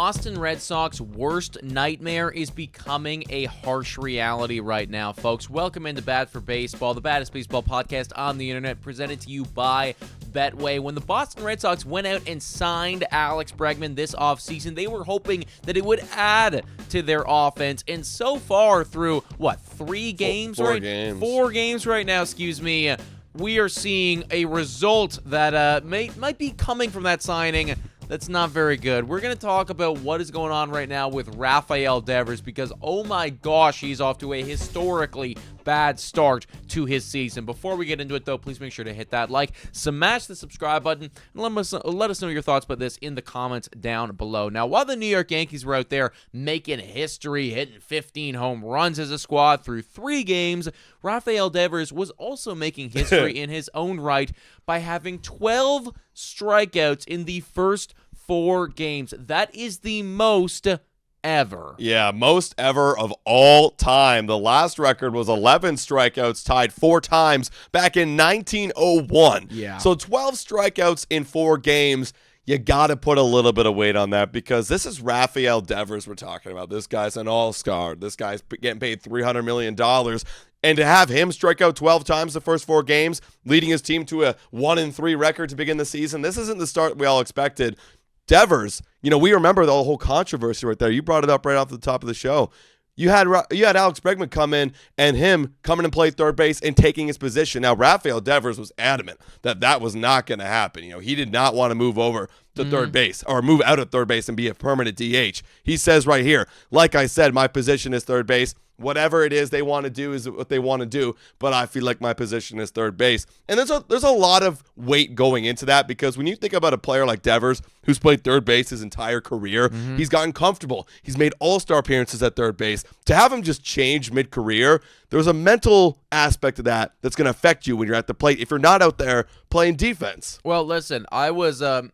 Boston Red Sox worst nightmare is becoming a harsh reality right now, folks. Welcome into Bad for Baseball, the baddest baseball podcast on the internet, presented to you by Betway. When the Boston Red Sox went out and signed Alex Bregman this offseason, they were hoping that it would add to their offense. And so far through, three games? Four games. 4 games right now, we are seeing a result that might be coming from that signing that's not very good. We're going to talk about what is going on right now with Rafael Devers because, oh my gosh, he's off to a historically bad start to his season. Before we get into it, though, please make sure to hit that like, smash the subscribe button, and let us know your thoughts about this in the comments down below. Now, while the New York Yankees were out there making history, hitting 15 home runs as a squad through 3 games, Rafael Devers was also making history in his own right by having 12 strikeouts in the first 4 games. That is the most ever. Yeah, most ever of all time. The last record was 11 strikeouts, tied 4 times back in 1901. Yeah. So 12 strikeouts in 4 games. You got to put a little bit of weight on that because this is Rafael Devers we're talking about. This guy's an all-star. This guy's getting paid $300 million. And to have him strike out 12 times the first 4 games, leading his team to a 1-3 record to begin the season, this isn't the start we all expected. Devers, we remember the whole controversy right there. You brought it up right off the top of the show. You had Alex Bregman come in and him coming and play third base and taking his position. Now, Rafael Devers was adamant that was not going to happen. He did not want to move over to third base or move out of third base and be a permanent DH. He says right here, like I said, my position is third base. Whatever it is they want to do is what they want to do, but I feel like my position is third base. And there's a lot of weight going into that because when you think about a player like Devers, who's played third base his entire career, he's gotten comfortable. He's made all-star appearances at third base. To have him just change mid-career, there's a mental aspect of that that's going to affect you when you're at the plate if you're not out there playing defense. Well, listen, I was one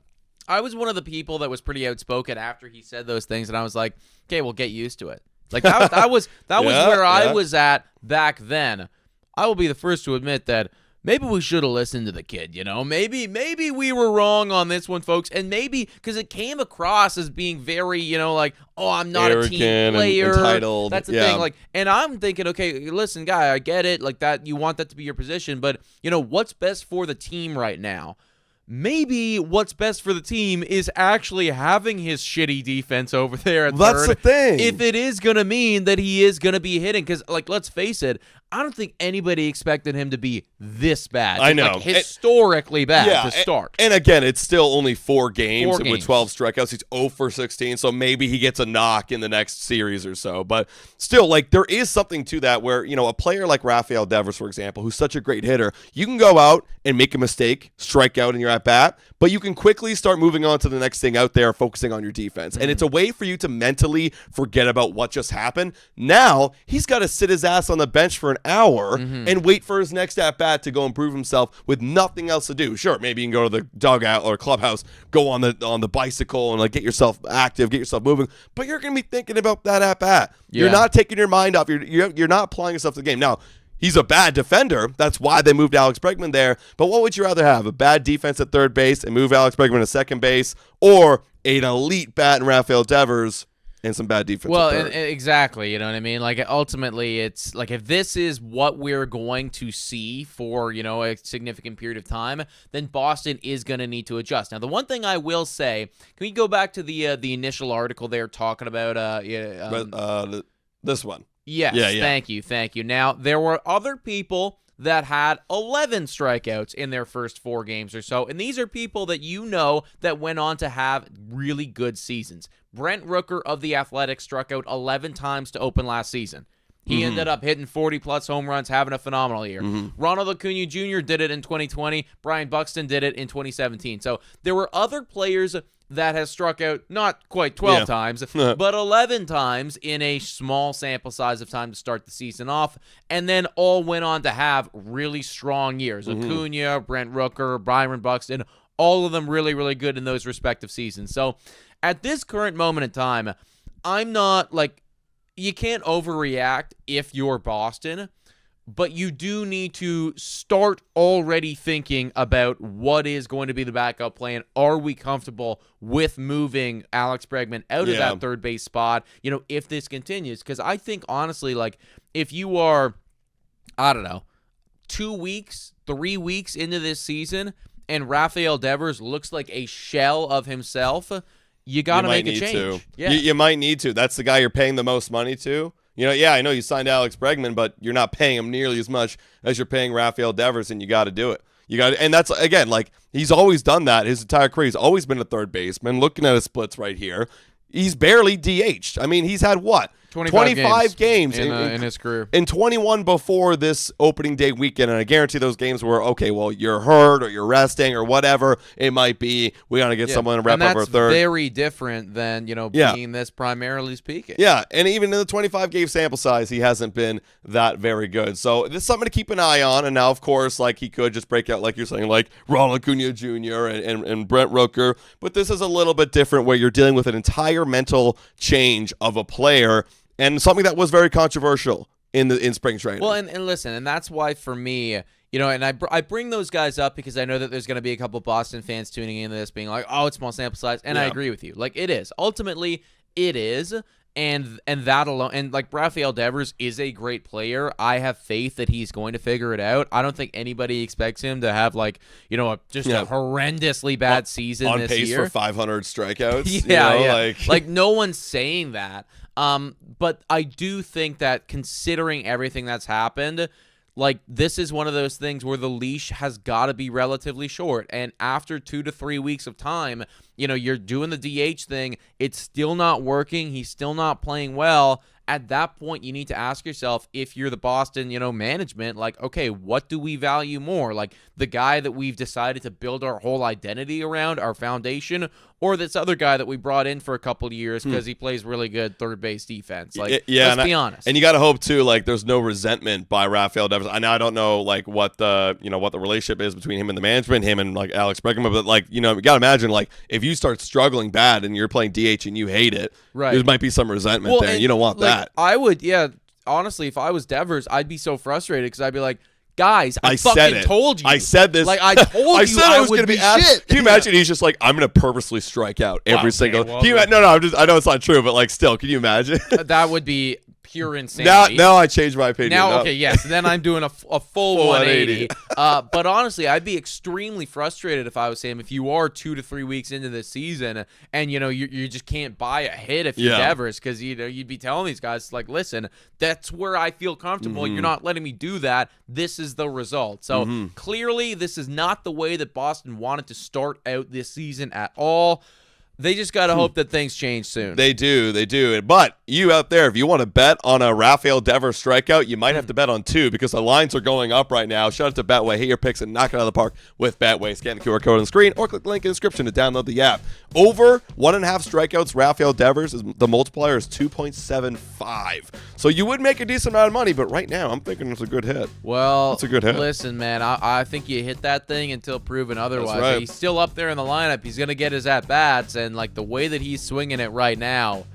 of the people that was pretty outspoken after he said those things, and I was like, okay, well, get used to it. Like that was where I was at back then. I will be the first to admit that maybe we should have listened to the kid, Maybe we were wrong on this one, folks. And maybe because it came across as being very, I'm not arrogant a team player. And entitled. That's the thing. And I'm thinking, okay, listen, guy, I get it. Like that, you want that to be your position, but what's best for the team right now? Maybe what's best for the team is actually having his shitty defense over there at third. That's the thing. If it is going to mean that he is going to be hitting, because, let's face it, I don't think anybody expected him to be this bad. I know. Historically bad to start. And again, it's still only 4 games with games. 12 strikeouts. He's 0 for 16, so maybe he gets a knock in the next series or so. But still, there is something to that where, a player like Rafael Devers, for example, who's such a great hitter, you can go out and make a mistake, strike out in your at-bat, but you can quickly start moving on to the next thing out there, focusing on your defense. And it's a way for you to mentally forget about what just happened. Now, he's got to sit his ass on the bench for an hour and wait for his next at-bat to go and prove himself with nothing else to do. Sure, maybe you can go to the dugout or clubhouse, go on the bicycle and get yourself active, get yourself moving, but you're going to be thinking about that at-bat. Yeah. You're not taking your mind off. You're not applying yourself to the game. Now, he's a bad defender. That's why they moved Alex Bregman there. But what would you rather have? A bad defense at third base and move Alex Bregman to second base, or an elite bat in Rafael Devers and some bad defense? Well, exactly. You know what I mean? Ultimately, it's if this is what we're going to see for, a significant period of time, then Boston is going to need to adjust. Now, the one thing I will say, can we go back to the initial article there talking about this one? Yes, yeah. Thank you. Now, there were other people that had 11 strikeouts in their first 4 games or so, and these are people that that went on to have really good seasons. Brent Rooker of the Athletics struck out 11 times to open last season. He ended up hitting 40-plus home runs, having a phenomenal year. Ronald Acuna Jr. did it in 2020. Brian Buxton did it in 2017. So there were other players that has struck out not quite 12 times, but 11 times in a small sample size of time to start the season off, and then all went on to have really strong years. Acuna, Brent Rooker, Byron Buxton, all of them really, really good in those respective seasons. So at this current moment in time, I'm not you can't overreact if you're Boston, but you do need to start already thinking about what is going to be the backup plan. Are we comfortable with moving Alex Bregman out of that third base spot, if this continues? Because I think, honestly, like, if you are, I don't know, 2 weeks, 3 weeks into this season, and Rafael Devers looks like a shell of himself, you got to make a change. Yeah. You might need to. That's the guy you're paying the most money to. I know you signed Alex Bregman, but you're not paying him nearly as much as you're paying Rafael Devers, and you got to do it. And that's, again, like, he's always done that his entire career. He's always been a third baseman. Looking at his splits right here, he's barely DH'd. I mean, he's had what? 25 games in his career. And 21 before this opening day weekend. And I guarantee those games were, okay, well, you're hurt or you're resting or whatever it might be. We got to get someone to wrap up our third. That's very different than, being this primarily speaking. Yeah, and even in the 25-game sample size, he hasn't been that very good. So this is something to keep an eye on. And now, of course, like, he could just break out, like you're saying, like Ronald Acuna Jr. and Brent Rooker. But this is a little bit different, where you're dealing with an entire mental change of a player, and something that was very controversial in spring training. Well, and listen, and that's why for me, and I bring those guys up because I know that there's going to be a couple Boston fans tuning into this being like, oh, it's small sample size, and I agree with you. Like, it is. Ultimately, it is, and that alone, and like, Rafael Devers is a great player. I have faith that he's going to figure it out. I don't think anybody expects him to have, like, a horrendously bad season on this pace year. for 500 strikeouts. Yeah. Like, no one's saying that. But I do think that, considering everything that's happened, like, this is one of those things where the leash has got to be relatively short. And after 2 to 3 weeks of time, you're doing the DH thing. It's still not working. He's still not playing well. At that point, you need to ask yourself, if you're the Boston, management, like, okay, what do we value more? Like, the guy that we've decided to build our whole identity around, our foundation, or this other guy that we brought in for a couple of years because he plays really good third base defense? Like, let's be honest. And you got to hope too, like, there's no resentment by Rafael Devers. I don't know, like, what the relationship is between him and the management, him and, like, Alex Bregman, but, like, you got to imagine, like, if you start struggling bad and you're playing DH and you hate it, there might be some resentment there. And you don't want that. I would, honestly, if I was Devers, I'd be so frustrated because I'd be like, guys, I fucking told you. I said this. Like, I told you I was going to be shit. Can you imagine he's just like, I'm going to purposely strike out every single. No, I know it's not true, but, like, still, can you imagine? That would be pure insanity. Now I changed my opinion. Okay, yes. Then I'm doing a full 180. But honestly, I'd be extremely frustrated if I was him. If you are 2 to 3 weeks into this season and, you just can't buy a hit if you're Devers, because, you'd be telling these guys, like, listen, that's where I feel comfortable. You're not letting me do that. This is the result. So clearly, this is not the way that Boston wanted to start out this season at all. They just got to hope that things change soon. They do. But you out there, if you want to bet on a Rafael Devers strikeout, you might have to bet on 2 because the lines are going up right now. Shout out to Betway. Hit your picks and knock it out of the park with Betway. Scan the QR code on the screen or click the link in the description to download the app. Over 1.5 strikeouts, Rafael Devers, the multiplier is 2.75. So you would make a decent amount of money, but right now I'm thinking it's a good hit. Well, it's a good hit. Listen, man, I think you hit that thing until proven otherwise. That's right. He's still up there in the lineup. He's going to get his at-bats, and, like, the way that he's swinging it right now.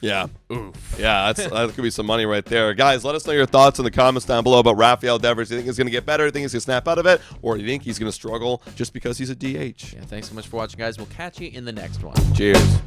Yeah. Oof. Yeah, that could be some money right there. Guys, let us know your thoughts in the comments down below about Rafael Devers. Do you think he's going to get better? Do you think he's going to snap out of it? Or do you think he's going to struggle just because he's a DH? Yeah, thanks so much for watching, guys. We'll catch you in the next one. Cheers.